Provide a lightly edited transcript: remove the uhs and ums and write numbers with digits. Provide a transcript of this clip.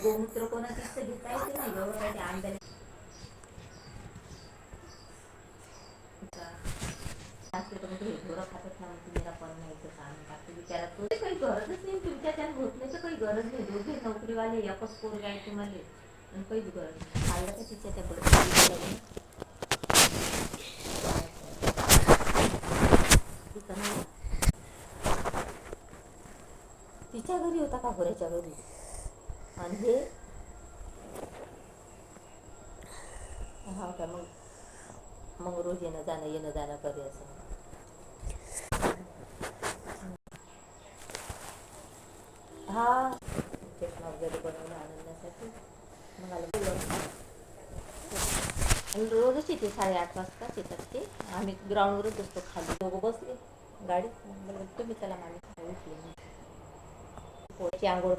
गोमूत्र कोणाचं घेता येते नाही गं काय ते अंड्याला ढोरं खातात ना तुम्ही पण नाही तर सांग बिचारा तो काही गरजच नाही तुमच्या त्यात होत नाही तर काही गरज नाही दोघे नोकरीवाले एकच पोरगा आहे तुम्हाला आणि काहीच गरज नाही खाल्लं का तिच्या त्या तिच्या घरी होता का घोऱ्याच्या घरी आणि हे हा का मग रोज येणं जाणं कधी असं हा चष्मा वगैरे बनवून आणण्यासाठी मग आलं रोजच येते 8:30 वाजताच येतात ते आम्ही ग्राउंडवरच असतो खाली दोघं बसले गाडीत तुम्ही चला मामी पोळीची आंघोळ